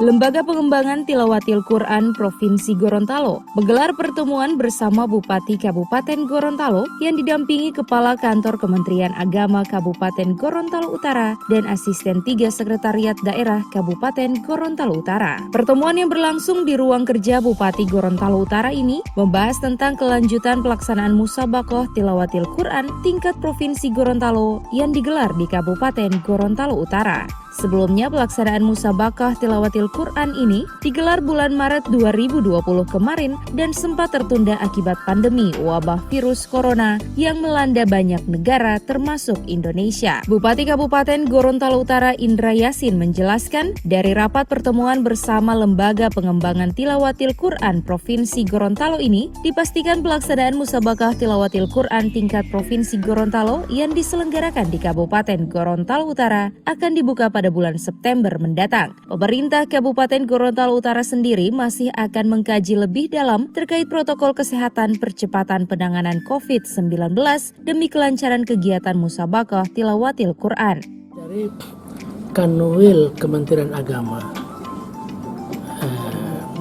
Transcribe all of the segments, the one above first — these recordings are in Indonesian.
Lembaga Pengembangan Tilawatil Quran Provinsi Gorontalo menggelar pertemuan bersama Bupati Kabupaten Gorontalo yang didampingi Kepala Kantor Kementerian Agama Kabupaten Gorontalo Utara dan Asisten 3 Sekretariat Daerah Kabupaten Gorontalo Utara. Pertemuan yang berlangsung di ruang kerja Bupati Gorontalo Utara ini membahas tentang kelanjutan pelaksanaan Musabaqah Tilawatil Quran tingkat Provinsi Gorontalo yang digelar di Kabupaten Gorontalo Utara. Sebelumnya pelaksanaan Musabaqah Tilawatil Quran ini digelar bulan Maret 2020 kemarin dan sempat tertunda akibat pandemi wabah virus corona yang melanda banyak negara termasuk Indonesia. Bupati Kabupaten Gorontalo Utara Indra Yasin menjelaskan dari rapat pertemuan bersama Lembaga Pengembangan Tilawatil Quran Provinsi Gorontalo ini dipastikan pelaksanaan Musabaqah Tilawatil Quran tingkat Provinsi Gorontalo yang diselenggarakan di Kabupaten Gorontalo Utara akan dibuka pada bulan September mendatang. Pemerintah Kabupaten Gorontalo Utara sendiri masih akan mengkaji lebih dalam terkait protokol kesehatan percepatan penanganan COVID-19 demi kelancaran kegiatan Musabaqah Tilawatil Quran. Dari Kanwil Kementerian Agama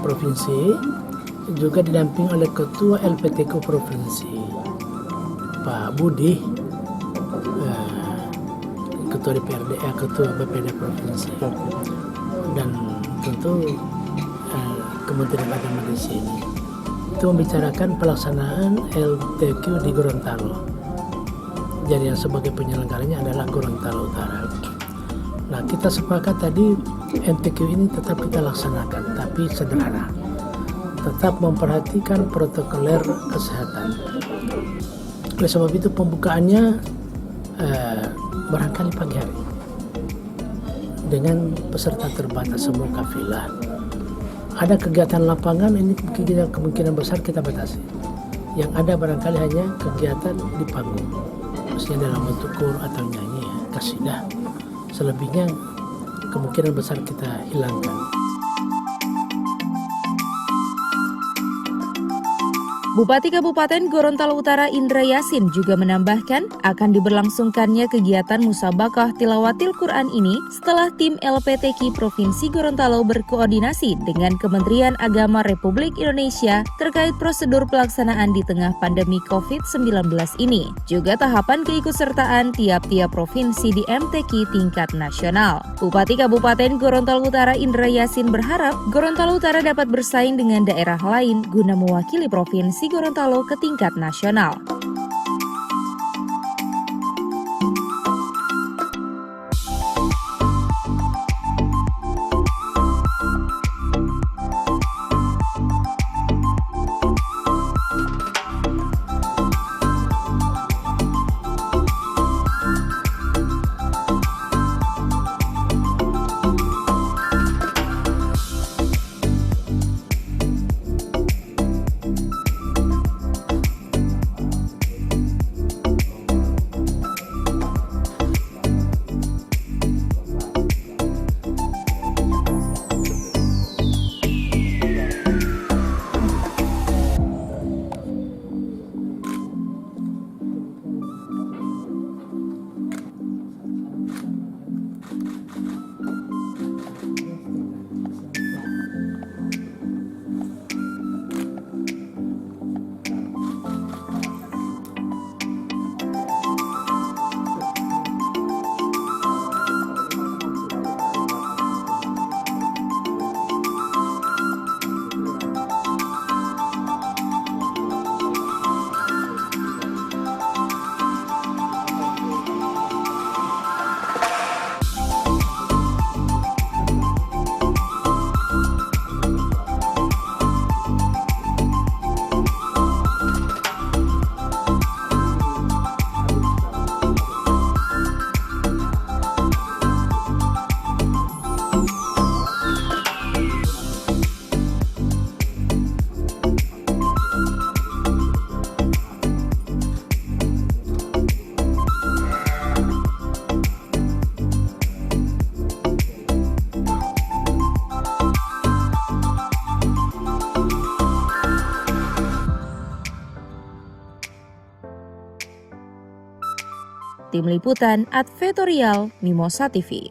Provinsi juga didampingi oleh Ketua LPTQ Provinsi Pak Budi, Ketua DPRD, Ketua BPD Provinsi, dan tentu Kementerian Agama di sini. Itu membicarakan pelaksanaan LTQ di Gorontalo. Jadi yang sebagai penyelenggaranya adalah Gorontalo Utara. Nah, kita sepakat tadi LTQ ini tetap kita laksanakan, tapi sederhana. Tetap memperhatikan protokoler kesehatan. Oleh sebab itu pembukaannya barangkali pagi hari dengan peserta terbatas semua kafilah. Ada kegiatan lapangan, ini kemungkinan besar kita batasi. Yang ada barangkali hanya kegiatan di panggung, maksudnya dalam bentuk kur atau nyanyi, kasidah. Selebihnya kemungkinan besar kita hilangkan. Bupati Kabupaten Gorontalo Utara Indra Yasin juga menambahkan akan diberlangsungkannya kegiatan Musabaqah Tilawatil Quran ini setelah tim LPTQ Provinsi Gorontalo berkoordinasi dengan Kementerian Agama Republik Indonesia terkait prosedur pelaksanaan di tengah pandemi COVID-19 ini. Juga tahapan keikutsertaan tiap-tiap provinsi di MTQ tingkat nasional. Bupati Kabupaten Gorontalo Utara Indra Yasin berharap Gorontalo Utara dapat bersaing dengan daerah lain guna mewakili provinsi Gorontalo ke tingkat nasional. Tim Liputan Advertorial Mimosa TV.